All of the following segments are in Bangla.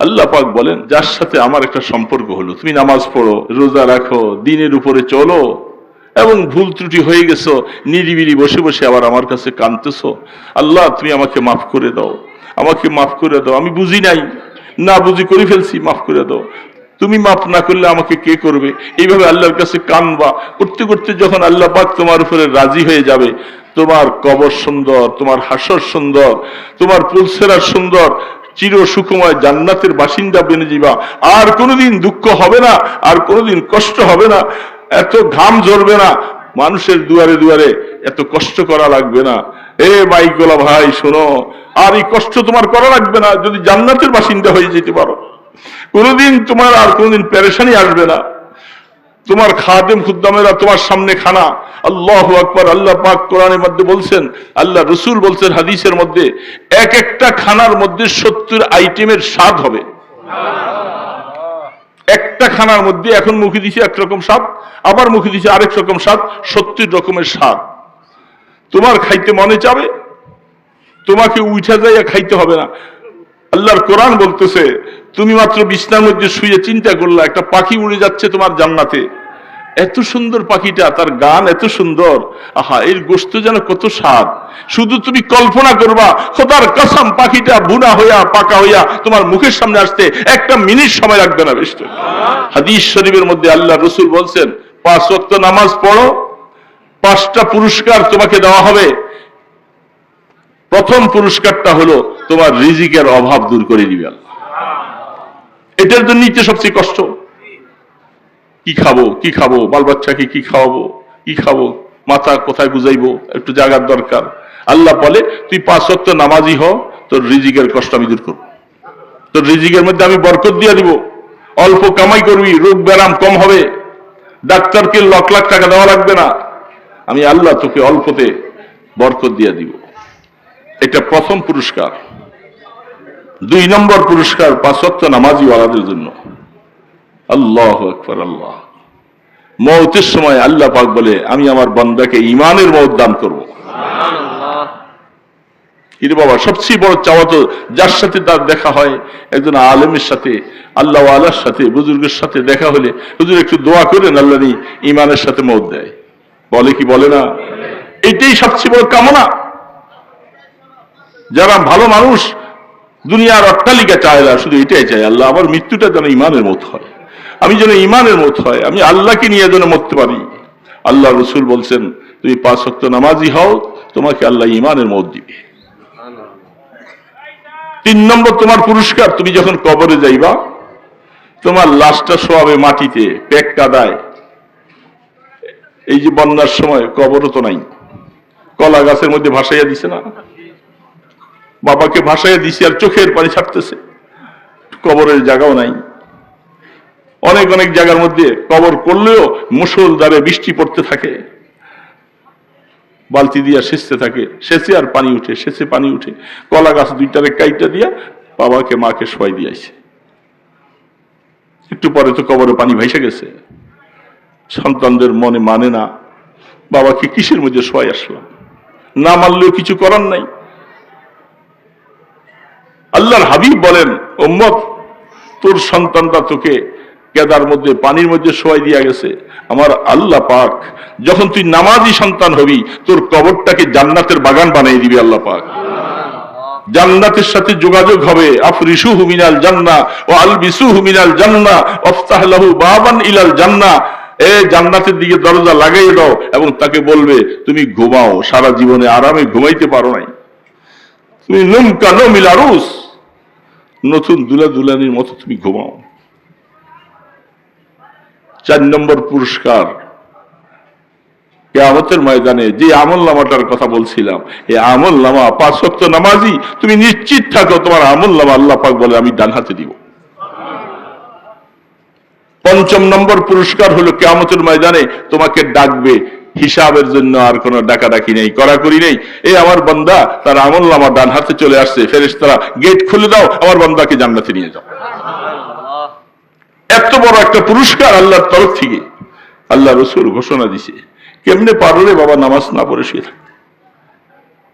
আল্লাহ পাক বলেন, যার সাথে আমার একটা সম্পর্ক হলো, তুমি নামাজ পড়ো, রোজা রাখো, দিনের উপরে চলো, এবং ভুল ত্রুটি হয়ে গেছো, নিরিবিলি বসে বসে আবার আমার কাছে কাঁদতেছো, আল্লাহ তুমি আমাকে মাফ করে দাও, আমাকে মাফ করে দাও, আমি বুঝি নাই, না বুঝি করে ফেলছি, মাফ করে দাও, তুমি মাফ না করলে আমাকে কে করবে? এইভাবে আল্লাহর কাছে কানবা। করতে করতে যখন আল্লাহ পাক তোমার উপরে রাজি হয়ে যাবে, তোমার কবর সুন্দর, তোমার হাসর সুন্দর, তোমার পুলসেরার সুন্দর, চির সুখময় জান্নাতের বাসিন্দা বেনে যাবা। আর কোনোদিন দুঃখ হবে না, আর কোনোদিন কষ্ট হবে না, এত ঘাম ঝরবে না, মানুষের দুয়ারে দুয়ারে এত কষ্ট করা লাগবে না। এ মাইকোলা ভাই শোনো, আর এই কষ্ট তোমার করা লাগবে না যদি জান্নাতের বাসিন্দা হয়ে যেতে পারো। কোনোদিন তোমার আর কোনোদিন পেরেশানি আসবে না। তোমার খাদেম খুদ্দামেরা তোমার সামনে খানা, আল্লাহু আকবার। আল্লাহ পাক কোরআনের মধ্যে বলছেন, আল্লাহ রসুল বলছেন হাদিসের মধ্যে, এক একটা খানার মধ্যে 70 আইটেমের স্বাদ হবে। একটা খানার মধ্যে এখন মুখে দিছে একরকম স্বাদ, আবার মুখে দিছে আরেক রকম স্বাদ, 70 রকমের স্বাদ। তোমার খাইতে মনে চাবে, তোমাকে উঠা যাইয়া খাইতে হবে না। আল্লাহর কোরআন বলতেছে, তুমি মাত্র বিছনার মধ্যে শুয়ে চিন্তা করলা, একটা পাখি উড়ে যাচ্ছে তোমার জান্নাতে, এত সুন্দর পাখিটা, তার গান এত সুন্দর, আহা এর গোশত যেন কত স্বাদ। শুধু তুমি কল্পনা করবা, খোদার কসম পাখিটা বুনা হইয়া পাকা হইয়া তোমার মুখের সামনে আসতে একটা মিনিট সময় লাগবে না। বেশ, হাদিস শরীফের মধ্যে আল্লাহ রসুল বলছেন, 5 ওয়াক্ত নামাজ পড়ো, 5টা পুরস্কার তোমাকে দেওয়া হবে। প্রথম পুরস্কারটা হলো তোমার রিজিকের অভাব দূর করে দিবে আল্লাহ। এটার জন্য নিতে সবচেয়ে কষ্ট, কি খাবো, কি খাবো, বাল বাচ্চাকে কি খাওয়াবো, কি খাবো, মাথা কোথায় বুঝাইবো, একটু জায়গার দরকার। আল্লাহ বলে, তুই 5 ওয়াক্ত নামাজি হ, তোর রিজিকের কষ্ট আমি দূর করবো, তোর রিজিকের মধ্যে আমি বরকত দিয়ে দিব, অল্প কামাই করবি, রোগ ব্যারাম কম হবে, ডাক্তারকে লাখ লাখ টাকা দেওয়া লাগবে না, আমি আল্লাহ তোকে অল্পতে বরকত দিয়ে দিব। এটা প্রথম পুরস্কার। 2 নম্বর পুরস্কার 5 ওয়াক্ত নামাজি ওয়ালাদের জন্য। আল্লাহু আকবার। আল্লাহ মওতের সময় আল্লাহ পাক বলে, আমি আমার বান্দাকে ঈমানের মওত দান করব। কিন্তু বাবা সবচেয়ে বড় চাওয়া তো, যার সাথে তার দেখা হয়, একজন আলেমের সাথে, আল্লাহ ওয়ালার সাথে, বুজুর্গের সাথে দেখা হলে, হুজুর একটু দোয়া করেন আল্লাহ নি ঈমানের সাথে মওত দেয়, বলে কি বলে না? এটাই সবচেয়ে বড় কামনা। যারা ভালো মানুষ দুনিয়ার অট্টালিকা চায় না, শুধু এটাই চায়, আল্লাহ আমার মৃত্যুটা যেন ঈমানের মত হয়, আমি যেন ঈমানের মত হয়, আমি আল্লাহকে নিয়ে যেন মরতে পারি। আল্লাহ রসুল বলছেন, তুমি 5 ওয়াক্ত নামাজি হও, তোমাকে আল্লাহ ঈমানের মত দিবে। 3 নম্বর তোমার পুরস্কার, তুমি যখন কবরে যাইবা, তোমার লাশটা শোয়াবে মাটিতে, পেক কাদায়। এই যে বন্যার সময় কবরও তো নাই, কলা গাছের মধ্যে ভাসাইয়া দিছে না, বাবাকে ভাসাইয়া দিছে আর চোখের পানি ছাড়তেছে, কবরের জায়গাও নাই। অনেক অনেক জায়গার মধ্যে কবর করলেও মুষলধারে বৃষ্টি পড়তে থাকে, বালতি দিয়া সেচতে থাকে, সেচে আর পানি উঠে, সেচে পানি উঠে, কলা গাছ 2টারে কাইটা দিয়া বাবাকে মাকে শোয়াই দিয়েছে। একটু পরে তো কবরে পানি ভাইসে গেছে। সন্তানদের মনে মানে না, বাবাকে কিসের মধ্যে শোয়াই আসলাম, না মানলেও কিছু করার নাই। আল্লাহর হাবিব বলেন, উম্মত তোর সন্তানটা তোকে কেদার মধ্যে, পানির মধ্যে শোয়াই দিয়া গেছে, আমার আল্লাহ পাক যখন তুই নামাজি সন্তান হবি, তোর কবরটাকে জান্নাতের বাগান বানিয়ে দিবি আল্লাহ পাক। জান্নাতের সাথে যোগাযোগ হবে, আফরিশুহু মিনাল জান্নাহ ওয়া আলবিসুহু মিনাল জান্নাহ ওয়াফতাহ লাহু বাবান ইলাল জান্নাহ। এ জান্নাতের দিকে দরজা লাগাই দাও এবং তাকে বলবে, তুমি ঘুমাও, সারা জীবনে আরামে ঘুমাইতে পারো নাই, তুমি নুমকা নমিল আরুস, নতুন দুলা দুলানির মতো তুমি ঘুমাও। 4 নম্বর পুরস্কার, কিয়ামতের ময়দানে যে আমলনামাটার কথা বলছিলাম, এই আমলনামা 5 ওয়াক্ত নামাজি, তুমি নিশ্চিত থাকো তোমার আমলনামা আল্লাহ পাক বলে আমি ডান হাতে দিব। 5ম নম্বর পুরস্কার হলো, কিয়ামতের ময়দানে তোমাকে ডাকবে হিসাবের জন্য, আর কোনো ডাকাডাকি নেই, কড়াকড়ি নেই। এই আমার বান্দা, তার আমলনামা ডান হাতে চলে আসছে, ফেরেশতারা গেট খুলে দাও, আমার বান্দাকে জান্নাতে নিয়ে যাও। এত বড় একটা পুরস্কার আল্লাহর তরফ থেকে আল্লাহ রসুল ঘোষণা দিছে। কেমনে পারো রে বাবা নামাজ না পড়ে শুয়ে থাকতে?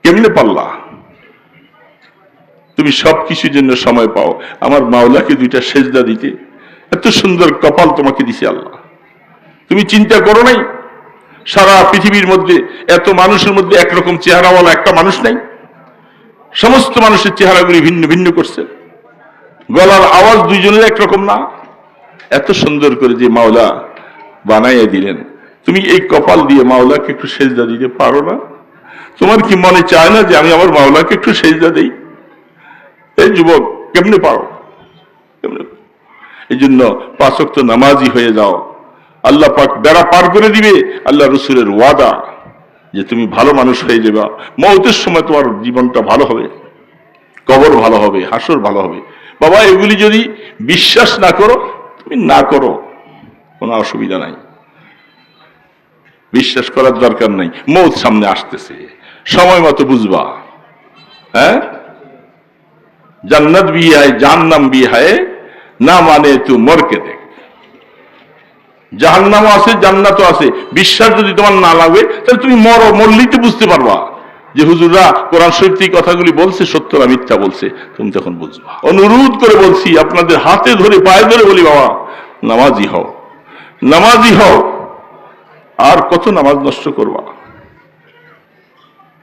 কেমনে পারলা? তুমি তুমি সবকিছুর জন্য সময় পাও, আমার মাওলাকে দুইটা সেজদা দিতে। এত সুন্দর কপাল তোমাকে দিছে আল্লাহ। তুমি চিন্তা করো নাই সারা পৃথিবীর মধ্যে এত মানুষের মধ্যে একরকম চেহারাওয়ালা একটা মানুষ নাই? সমস্ত মানুষের চেহারাগুলি ভিন্ন ভিন্ন করছে, গলার আওয়াজ দুইজনের একরকম না। এত সুন্দর করে যে মাওলা বানাইয়া দিলেন, তুমি এই কপাল দিয়ে মাওলাকে একটু সেজদা দিতে পারো না? তোমার কি মনে চায় না যে আমি আমার মাওলাকে একটু সেজদা দেই? এই যুবক, কেমনে পারো? এই জন্য 5 ওয়াক্ত নামাজি হয়ে যাও, আল্লাহ পাক বেড়া পার করে দিবে। আল্লাহ রসুলের ওয়াদা যে তুমি ভালো মানুষ হয়ে যাবে, মওতের সময় তোমার জীবনটা ভালো হবে, কবর ভালো হবে, হাসর ভালো হবে। বাবা, এগুলি যদি বিশ্বাস না করো, তুমি না করো, কোনো অসুবিধা নাই, বিশ্বাস করার দরকার নাই। মওত সামনে আসতেছে, সময় মতো বুঝবা। হ্যাঁ, জান্নাত ভি হায় জাহান্নাম ভি হায়, না মানে তুই মরকে দেখ। জাহান্নামও আছে, জান্নাতও আছে। বিশ্বাস যদি তোমার না লাগবে, তাহলে তুমি মরো, মরলেই তো বুঝতে পারবা যে হুজুররা কোরআন শরীফ থেকে কথাগুলি বলছে সত্য না মিথ্যা বলছে। তুমি তখন বুঝবা। অনুরোধ করে বলছি, আপনাদের হাতে ধরে পায়ে ধরে বলি, বাবা নামাজি হও, নামাজি হও। আর কত নামাজ নষ্ট করবা,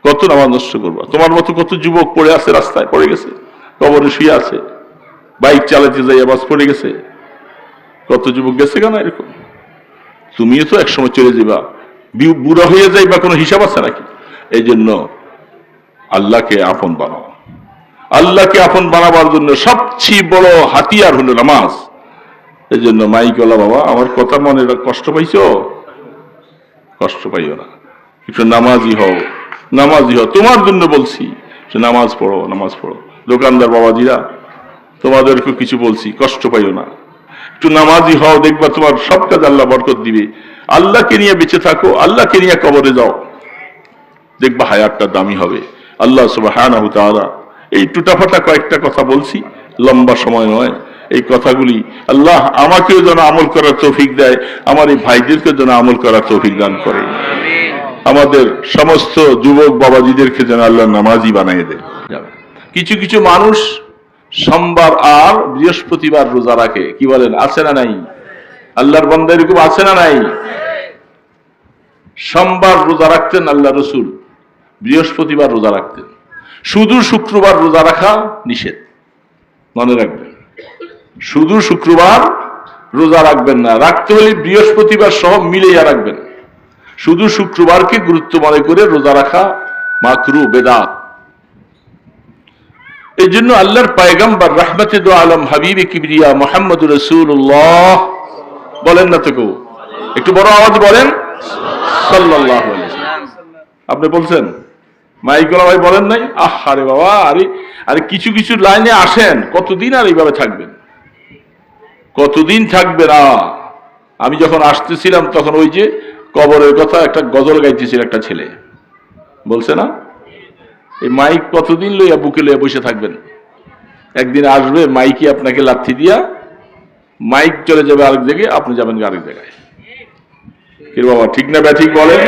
কত নামাজ নষ্ট করবা? তোমার মতো কত যুবক পড়ে আছে, রাস্তায় পড়ে গেছে, কবরে শুয়ে আছে, বাইক চালাতে যাই আবাস পড়ে গেছে। কত যুবক গেছে কেন এরকম? তুমিও তো একসময় চলে যাবা, বুড়া হয়ে যাইবা, কোনো হিসাব আছে নাকি? এই জন্য আল্লাহকে আপন বানাও। আল্লাহকে আপন বানাবার জন্য সবচেয়ে বড় হাতিয়ার হলো নামাজ। এই জন্য মাইকওয়ালা বাবা, আমার কথা মনে কষ্ট পাইছো? কষ্ট পাইও না, একটু নামাজি হও, নামাজি হও। তোমার জন্য বলছি যে নামাজ পড়ো, নামাজ পড়ো। দোকানদার বাবাজিরা, তোমাদেরকে কিছু বলছি, কষ্ট পাইও না, একটু নামাজি হও, দেখবা তোমার সব কাজ আল্লাহ বরকত দিবে। আল্লাহকে নিয়ে বেঁচে থাকো, আল্লাহকে নিয়ে কবরে যাও, দেখবা হায়াতটা দামি হবে। আল্লাহ সুবহানাহু ওয়া তাআলা এই টুটাফাটা কয়েকটা কথা বলছি, লম্বা সময় নয়। এই কথাগুলি আল্লাহ আমাকেও যেন আমল করার তৌফিক দেয়, আমার এই ভাইদেরকে যেন আমল করার তৌফিক দান করে, আমাদের সমস্ত যুবক বাবাজিদেরকে যেন আল্লাহ নামাজি বানিয়ে দেয়। কিছু কিছু মানুষ সোমবার আর বৃহস্পতিবার রোজা রাখে, কি বলেন, আছে না নাই? আল্লাহর বান্দা এরকম আছে না নাই? সোমবার রোজা রাখতেন আল্লাহ রসুল, বৃহস্পতিবার রোজা রাখতেন। শুধু শুক্রবার রোজা রাখা নিষেধ, মনে রাখবেন। শুধু শুক্রবার রোজা রাখবেন না, রাখতে হলে বৃহস্পতিবার সহ মিলিয়ে রাখবেন। শুধু শুক্রবারকে গুরুত্ব মনে করে রোজা রাখা মাকরু, বেদাত। এই জন্য আল্লাহর পয়গম্বর রাহমাতে দু আলম হাবিবে কিবরিয়া মুহাম্মদুর রাসূলুল্লাহ বলেন না তো কেউ? একটু বড় আওয়াজ বলেন, সাল্লাল্লাহু আলাইহি ওয়াসাল্লাম। আপনি বলছেন, মাইকওয়ালা ভাই বলেন নাই? আরে বাবা, আরে কিছু কিছু লাইনে আসেন, কতদিন আর এইভাবে থাকবেন? কতদিন থাকবে না? আমি যখন আসতেছিলাম তখন ওই যে কবরের কথা একটা গজল গাইতেছিল একটা ছেলে, বলছে না, এই মাইক কতদিন লইয়া বুকে লইয়া বসে থাকবেন? একদিন আসবে মাইকে আপনাকে লাথি দিয়া, মাইক চলে যাবে আরেক জায়গায়, আপনি যাবেন আরেক জায়গায়। কি বাবা, ঠিক না ব্যাঠিক বলেন?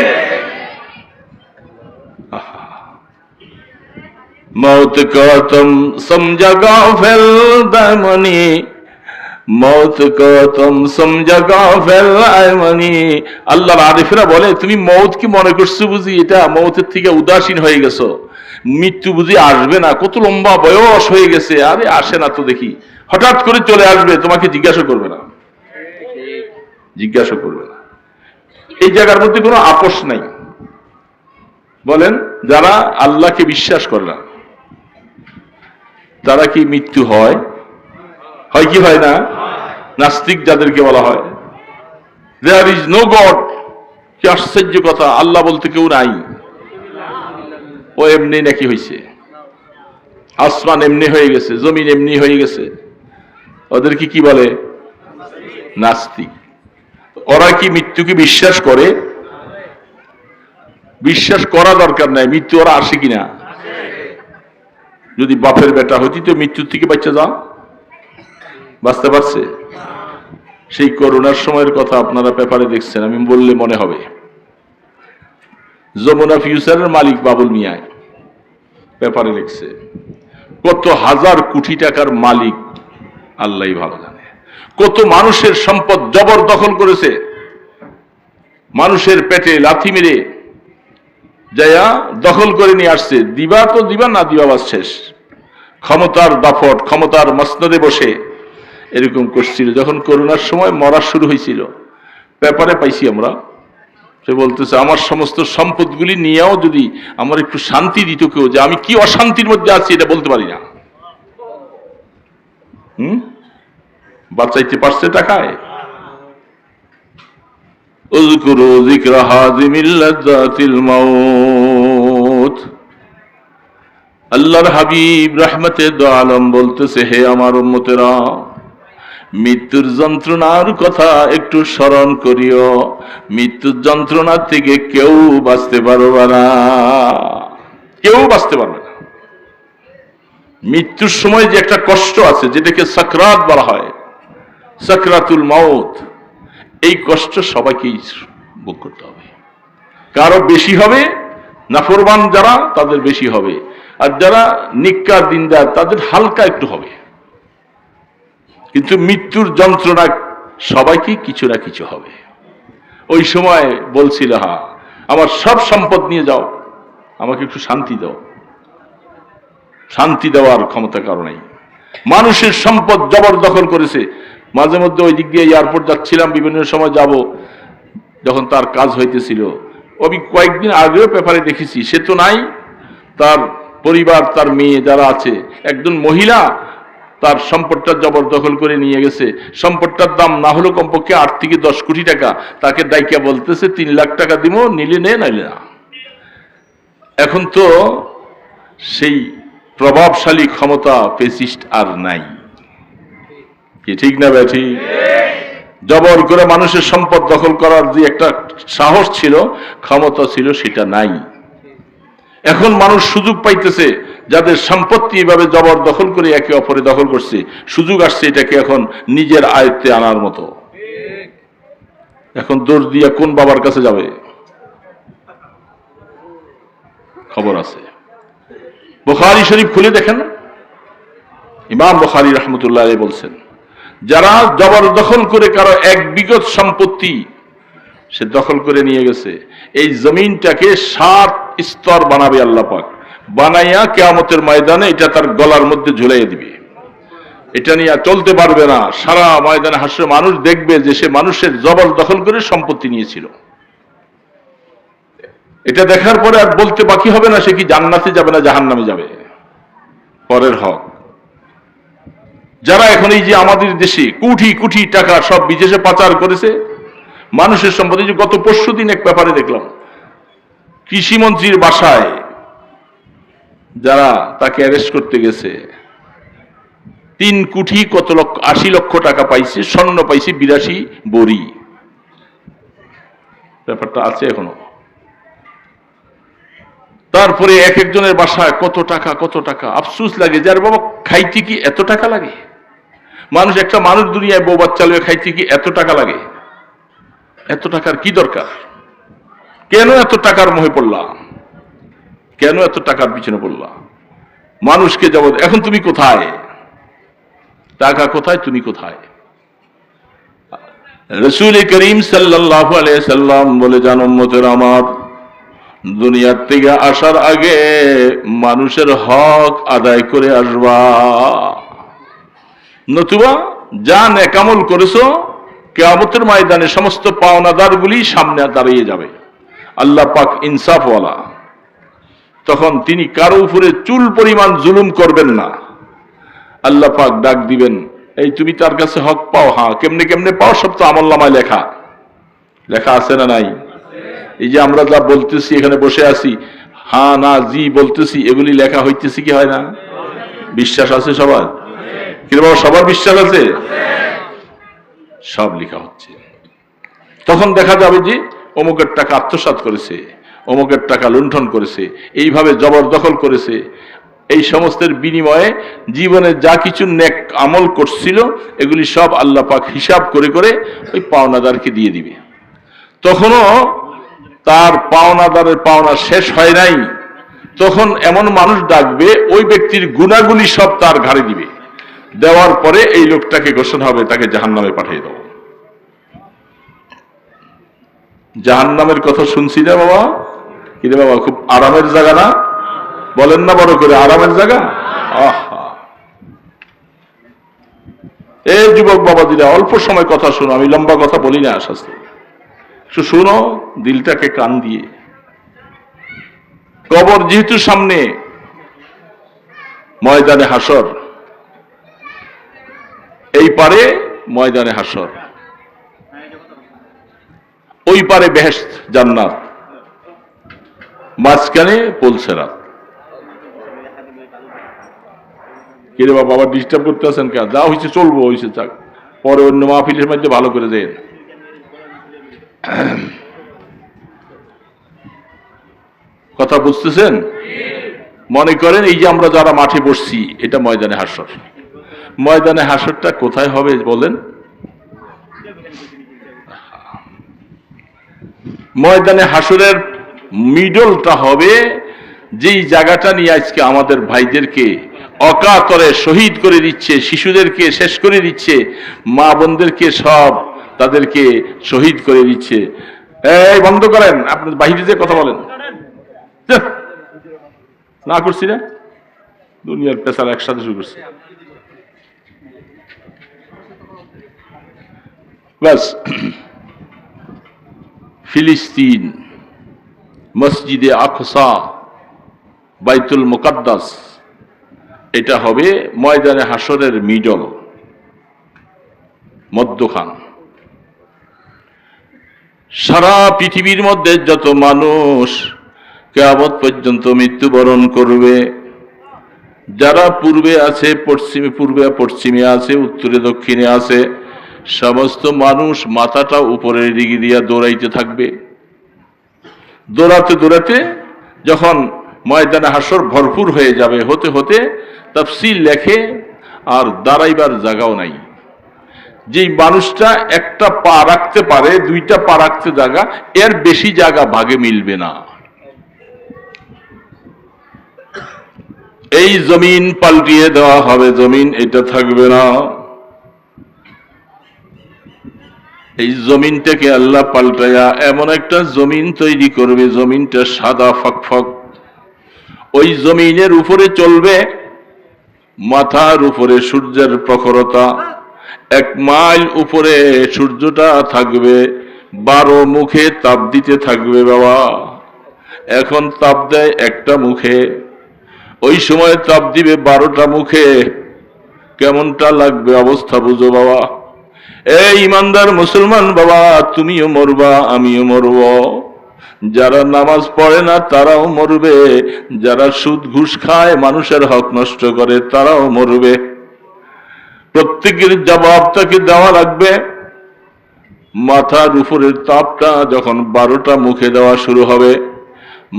मौत को तुम समझा गाफिल दामनी, मौत को तुम समझा गाफिल दामनी। আল্লাহর আরিফরা বলে, তুমি মৌত কি মনে করছো বুঝি এটা মৌতের থেকে উদাসীন হয়ে গেছো, মৃত্যু বুঝি আসবে না, কত লম্বা বয়স হয়ে গেছে। আরে আসে না তো দেখি, হঠাৎ করে চলে আসবে, তোমাকে জিজ্ঞাসা করবে না, জিজ্ঞাসা করবে না। এই জায়গার মধ্যে কোনো আপোষ নাই। বলেন, যারা আল্লাহকে বিশ্বাস করে না তারা কি মৃত্যু হয়? হয় কি হয় না? নাস্তিক যাদেরকে বলা হয়, দেয়ার ইজ নো গড। কি আশ্চর্য কথা, আল্লাহ বলতে কেউ নাই। ও এমনি নাকি হয়েছে, আসমান এমনি হয়ে গেছে, জমিন এমনি হয়ে গেছে, ওদেরকে কি বলে? নাস্তিক। ওরা কি মৃত্যুকে বিশ্বাস করে? বিশ্বাস করা দরকার নাই, মৃত্যু ওরা আসে কিনা। যদি বাপের বেটা হইতি তো মৃত্যুর থেকে বাচ্চা যা বাঁচতে পারছে। সেই করোনার সময়ের কথা আপনারা পেপারে দেখছেন, আমি বললে মনে হবে। যমুনা ফিউচারের মালিক বাবুল মিয়া পেপারে লিখছে, কত হাজার কোটি টাকার মালিক আল্লাহই ভালো জানে। কত মানুষের সম্পদ জবরদখল করেছে, মানুষের পেটে লাথি মেরে যায়া দখল করে নিয়ে আসছে। দিবা তো দিবা, না দিবা বাস শেষ। ক্ষমতার দাপট, ক্ষমতার মসনদে বসে এরকম করছিল। যখন করোনার সময় মরা শুরু হয়েছিল, পেপারে পাইছি আমরা, সে বলতেছে আমার সমস্ত সম্পদগুলি নিয়েও যদি আমার একটু শান্তি দিত কেউ, যে আমি কি অশান্তির মধ্যে আছি এটা বলতে পারি না। বাঁচাইতে পারছে টাকায়। উযকুরু যিকরা হাযিমিল লাযযাতিল মাউত। আল্লাহর হাবিব রাহমাতে দু আলম বলতেছে, হে আমার উম্মতেরা, মৃত্যুর যন্ত্রণার কথা একটু স্মরণ করিও। মৃত্যুর যন্ত্রণা থেকে কেউ বাঁচতে পারবে না, কেউ বাঁচতে পারবে না। মৃত্যুর সময় যে একটা কষ্ট আছে, যেটাকে সাকরাত বলা হয়, সাকরাতুল মাউত, এই কষ্ট সবাইকেই ভোগ করতে হবে। কারো বেশি হবে, নাফরমান যারা তাদের বেশি হবে, আর যারা নিক্কার দিনদার তাদের হালকা একটু হবে। কিন্তু মৃত্যুর যন্ত্রণা সবাইকেই কিছু না কিছু হবে। ওই সময় বলছিল, হা আমার সব সম্পদ নিয়ে যাও, আমাকে একটু শান্তি দাও। শান্তি দেওয়ার ক্ষমতা কারো নাই। মানুষের সম্পদ জবরদখল করেছে। মাঝে মধ্যে ওই দিক দিয়ে এয়ারপোর্ট যাচ্ছিলাম, বিভিন্ন সময় যাব, যখন তার কাজ হইতেছিল, আমি কয়েকদিন আগেও পেপারে দেখেছি, সে তো নাই, তার পরিবার, তার মেয়ে যারা আছে, একজন মহিলা তার সম্পদটা জবরদখল করে নিয়ে গেছে। সম্পদটার দাম না হলো কমপক্ষে 8 থেকে 10 কোটি টাকা। তাকে দায়িকা বলতেছে 3 লাখ টাকা দিব, নিলে নে, নাইলে না। এখন তো সেই প্রভাবশালী ক্ষমতা ফেসিস্ট আর নাই, কি ঠিক না ব্যাঠি? জবর করে মানুষের সম্পদ দখল করার যে একটা সাহস ছিল, ক্ষমতা ছিল, সেটা নাই। এখন মানুষ সুযোগ পাইতেছে, যাদের সম্পত্তি এভাবে জবর দখল করে একে অপরে দখল করছে, সুযোগ আসছে এটাকে এখন নিজের আয়ত্তে আনার মতো। এখন দোষ দিয়া কোন বাবার কাছে যাবে? খবর আছে, বুখারী শরীফ খুলে দেখেন, ইমাম বুখারী রাহমাতুল্লাহ আলাইহি বলছেন, যারা জবরদখল করে কারো এক বিগত সম্পত্তি সে দখল করে নিয়ে গেছে, এই জমিনটাকে 7 স্তর বানাবে আল্লাহ পাক, বানাইয়া কিয়ামতের ময়দানে এটা তার গলার মধ্যে ঝুলাইয়া দিবে। এটা নিয়ে চলতে পারবে না। সারা ময়দানে হাসরে মানুষ দেখবে যে সে মানুষের জবরদখল করে সম্পত্তি নিয়েছিল। এটা দেখার পরে আর বলতে বাকি হবে না সে কি জান্নাতে যাবে না জাহান্নামে যাবে। পরের হক। যারা এখন এই যে আমাদের দেশে কোটি কোটি টাকা সব বিদেশে পাচার করেছে, মানুষের সম্পত্তি, যে গত পরশুদিন এক ব্যাপারে দেখলাম, কৃষিমন্ত্রীর বাসায় যারা তাকে অ্যারেস্ট করতে গেছে, 3 কোটি কত লক্ষ 80 লক্ষ টাকা পাইছে, স্বর্ণ পাইছে 82 বড়ি। ব্যাপারটা আছে এখনো। তারপরে এক একজনের বাসায় কত টাকা কত টাকা। আফসোস লাগে, যার বাবা খাইতে কি এত টাকা লাগে? মানুষ, একটা মানুষ দুনিয়ায় বউ বাচ্চা লয়ে খাইতে কি এত টাকা লাগে? এত টাকার কি দরকার? কেন এত টাকার মোহে পড়লাম? কেন এত টাকার পিছনে পড়লাম? মানুষকে যাব, এখন তুমি কোথায়? টাকা কোথায়, তুমি কোথায়? রাসূল করিম সাল্লাল্লাহু আলাইহি সাল্লাম বলে, জান উম্মতের আমার, দুনিয়ার থেকে আসার আগে মানুষের হক আদায় করে আসবা, নতুবা যা নেকামল করেছো কিয়ামতের ময়দানে সমস্ত পাওনাদারগুলি সামনে দাঁড়িয়ে যাবে। আল্লাহ পাক ইনসাফওয়ালা, তখন তিনি কারো উপরে চুল পরিমাণ জুলুম করবেন না। আল্লাহ পাক ডাক দিবেন, এই তুমি তার কাছে হক পাও? হ্যাঁ। কেমনে কেমনে পাও? সব তো আমলনামায় লেখা। লেখা আছে না নাই? এই যে আমরা যা বলতেছি, এখানে বসে আছি, হ্যাঁ না জি বলতেছি, এগুলি লেখা হইতেছি কি হয় না? বিশ্বাস আছে সবার? কিন্তু বাবা, সবার বিশ্বাস আছে? সব লেখা হচ্ছে। তখন দেখা যাবে যে অমুকের টাকা আত্মসাৎ করেছে, অমুকের টাকা লুণ্ঠন করেছে, এইভাবে জবরদখল করেছে। এই সমস্তের বিনিময়ে জীবনে যা কিছু নেক আমল করছিল, এগুলি সব আল্লাহ পাক হিসাব করে করে ওই পাওনাদারকে দিয়ে দিবে। তখনও তার পাওনাদারের পাওনা শেষ হয় নাই, তখন এমন মানুষ ডাকবে, ওই ব্যক্তির গুণাগুলি সব তার ঘাড়ে দিবে, দেওয়ার পরে এই লোকটাকে ঘোষণা হবে তাকে জাহান্নামে পাঠিয়ে দাও। জাহান্নামের কথা শুনছি না বাবা? কিরে বাবা, খুব আরামের জায়গা না? বলেন না বড় করে, আরামের জায়গা। আহা, এই যুবক বাবাজিরা, অল্প সময় কথা শোনো, আমি লম্বা কথা বলি না, শাস্তি একটু শোনো দিলটাকে কান দিয়ে। কবর যেহেতু সামনে, ময়দানে হাসর, এই পারে ময়দানে হাসর, ওই পারে বেহেশত জান্নাত, মাঝখানে পুলসিরাত। কিরে বাবা, আবার ডিস্টার্ব করতে আছেন কেন? যা হয়েছে চলবো, হয়েছে যাক, পরে অন্য মাহফিলের মধ্যে ভালো করে দেন। কথা বুঝতেছেন? মনে করেন এই যে আমরা যারা মাঠে বসছি, এটা ময়দানে হাসর। ময়দানে হাসরটা কোথায় হবে বলেন? ময়দানে হাসরের মিডলটা হবে যেই জায়গাটা নিয়ে আজকে আমাদের ভাইদেরকে অকাতরে শহীদ করে দিচ্ছে, শিশুদেরকে শেষ করে দিচ্ছে, মা বোনদেরকে সব তাদেরকে শহীদ করে দিচ্ছে। এই বন্ধ করেন, আপনি বাহিরে যে কথা বলেন না, করছি না, দুনিয়ার পেশার একসাথে শুরু করছি। বাস, ফিলিস্তিন, মসজিদে আকসা, বাইতুল মুকাদ্দাস, এটা হবে ময়দানে হাসরের মিডল, মধ্যখান। সারা পৃথিবীর মধ্যে যত মানুষ কিয়ামত পর্যন্ত মৃত্যুবরণ করবে, যারা পূর্বে আছে, পূর্বে পশ্চিমে আছে, উত্তরে দক্ষিণে আছে, সমস্ত মানুষ মাথাটা উপরের দিকে দিয়া দৌড়াইতে থাকবে। দৌড়াতে দৌড়াতে যখন ময়দানে হাসর ভরপুর হয়ে যাবে, হতে হতে তাফসীর লেখে আর দাঁড়াইবার জায়গাও নাই। যেই মানুষটা একটা পা রাখতে পারে, দুইটা পা রাখতে জায়গা, এর বেশি জায়গা ভাগে মিলবে না। এই জমিন পাল্টিয়ে দেওয়া হবে, জমিন এটা থাকবে না। এই জমিনটাকে আল্লাহ পাল্টায়া এমন একটা জমিন তৈরি করবে, জমিনটা সাদা ফকফক। ওই জমিনের উপরে চলবে, মাথার উপরে সূর্যের প্রখরতা, 1 মাইল উপরে সূর্যটা থাকবে, 12 মুখে তাপ দিতে থাকবে বাবা। এখন তাপ দেয় একটা মুখে, ওই সময় তাপ দিবে 12টা মুখে। কেমনটা লাগবে অবস্থা বুঝো বাবা। এই ইমানদার মুসলমান বাবা, তুমিও মরবা, আমিও মরব। যারা নামাজ পড়ে না তারাও মরবে, যারা সুদ ঘুষ খায়, মানুষের হক নষ্ট করে, তারাও মরবে। প্রত্যেকের জবাব তাকে দেওয়া লাগবে। মাথার উপরের তাপটা যখন 12টা মুখে দেওয়া শুরু হবে,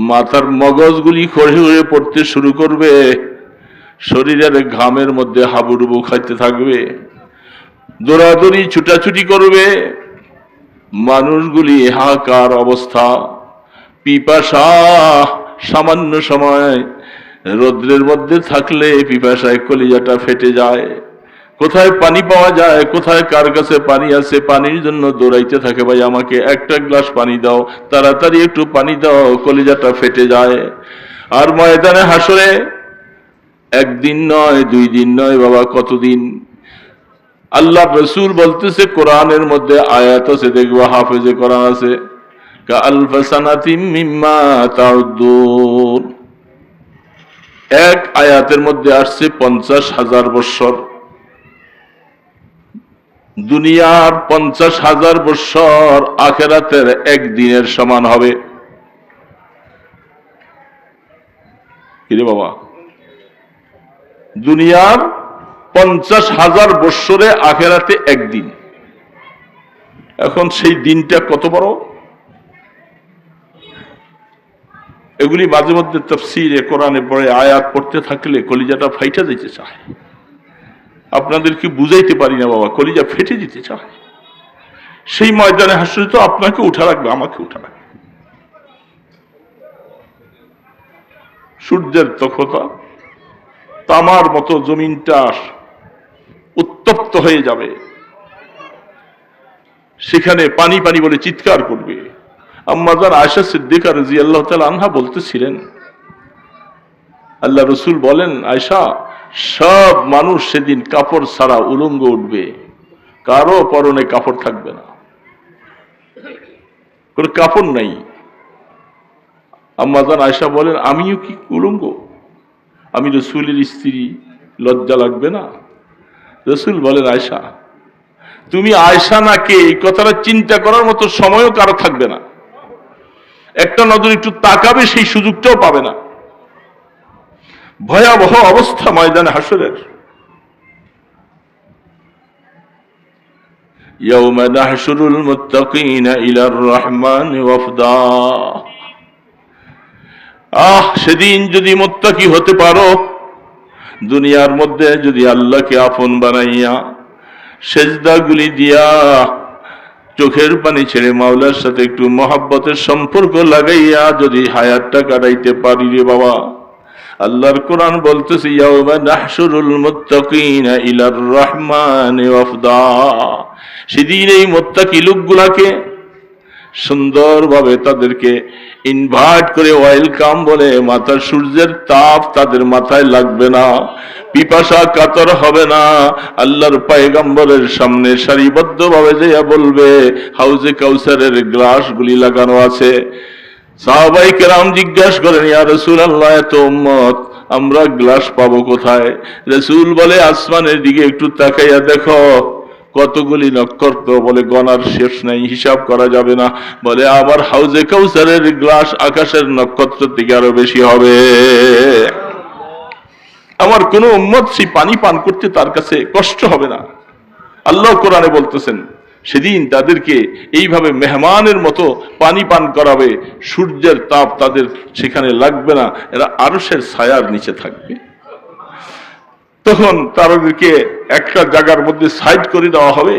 মাথার মগজগুলি খড়ে খড়ে পড়তে শুরু করবে, শরীরের ঘামের মধ্যে হাবুডুবু খাইতে থাকবে, দৌড়াদৌড়ি ছুটাছুটি করবে, মানুষগুলি হাহাকার অবস্থা, পিপাসা। সামান্য সময় রৌদ্রের মধ্যে থাকলে পিপাসায় কলিজাটা ফেটে যায়। কোথায় পানি পাওয়া যায়, কোথায় কার কাছে পানি আছে, পানির জন্য দৌড়াইতে থাকে, ভাই আমাকে একটা গ্লাস পানি দাও, তাড়াতাড়ি একটু পানি দাও, কলিজাটা ফেটে যায়। আর ময়দানে হাসরে 1 দিন নয়, 2 দিন নয় বাবা, কতদিন। আল্লাহ রসুল বলতেছে, কোরআনের মধ্যে আয়াত আছে, দেখবো হাফেজে কোরআন আছে, কাআলফা সানাতিম মিম্মা তাউদ্দুন। এক আয়াতের মধ্যে আসছে 50,000 বৎসর। দুনিয়ার 50,000 বৎসর আখিরাতের 1 দিনের সমান হবে। কিরে বাবা, দুনিয়ার 50,000 বৎসরে আখিরাতে 1 দিন। এখন সেই দিনটা কত বড়, এগুলি মাঝে মধ্যে তাফসীরে কোরআনে পড়ে আয়াত পড়তে থাকলে কলিজাটা ফাইটা যেতে চায়। আপনাদেরকে বুঝাইতে পারি না বাবা, কলিজা ফেটে যেতে চায়। সেই ময়দানে হাসরে তো আপনাকে উঠা রাখবে, আমাকে উঠা রাখবে। সূর্যের তখতা তামার মতো জমিনটা উত্তপ্ত হয়ে যাবে, সেখানে পানি পানি বলে চিৎকার করবে। আম্মাজান আয়েশা সিদ্দিকা রাদিয়াল্লাহু তাআলা আনহা বলতেছিলেন, আল্লাহ রসুল বলেন, আয়েশা, সব মানুষ সেদিন কাপড় ছাড়া উলঙ্গ উঠবে, কারো পরনে কাপড় থাকবে না, কোনো কাপড় নাই। আম্মাজান আয়েশা বলেন, আমিও কি উলঙ্গ? আমি রসুলের স্ত্রী, লজ্জা লাগবে না? রসুল বলেন, আয়েশা, তুমি আয়েশা না কে এই কথাটা চিন্তা করার মতো সময়ও কারো থাকবে না, একটা নজর একটু তাকাবে সেই সুযোগটাও পাবে না। ভয়াবহ অবস্থা ময়দানে হাসরের। ইয়াউমা নাহশুরুল মুত্তাকিনা ইলার রহমানি ওয়াফদা। সেদিন যদি মুত্তাকি হতে পারো, দুনিয়ার মধ্যে যদি আল্লাহকে আপন বানাইয়া সেজদাগুলি দিয়া চোখের পানি ছেড়ে মাওলার সাথে একটু মহাব্বতের সম্পর্ক লাগাইয়া যদি হায়াতটা কাটাইতে পারি রে বাবা, আল্লাহর কোরআন বলতেছে, ইয়াউমা নাহশুরুল মুত্তাকিনা ইলার রহমানি ওয়াফদা। সেদিন এই মুত্তাকি লোকগুলাকে সুন্দরভাবে তাদেরকে ইনভাইট করে ওয়েলকাম বলে, মাথার সূর্যের তাপ তাদের মাথায় লাগবে না, পিপাসা কাতর হবে না, আল্লাহর পয়গম্বরের সামনে সারিবদ্ধভাবে যাইয়া বলবে, হাউজে কাউসারের গ্লাসগুলি লাগানো আছে। সাহাবায়ে কেরাম জিজ্ঞাসা করেন, ইয়া রাসূলুল্লাহ, এত উম্মত, আমরা গ্লাস পাবো কোথায়? রাসূল বলে, আসমানের দিকে একটু তাকাইয়া দেখো, কতগুলি নক্ষত্র, বলে গণার শেষ নাই, হিসাব করা যাবে না। বলে, আবার হাউজে কাউসারের গ্লাস আকাশের নক্ষত্র থেকে আরো বেশি হবে। আমার কোন উম্মত সেই পানি পান করতে তার কাছে কষ্ট হবে না। আল্লাহ কোরআনে বলতেছেন, সেদিন তাদেরকে এইভাবে মেহমানের মতো পানি পান করাবে, সূর্যের তাপ তাদের সেখানে লাগবে না, এরা আরশের ছায়ার নিচে থাকবে। তখন তাদেরকে একটা জায়গার মধ্যে সাইড করে দেওয়া হবে।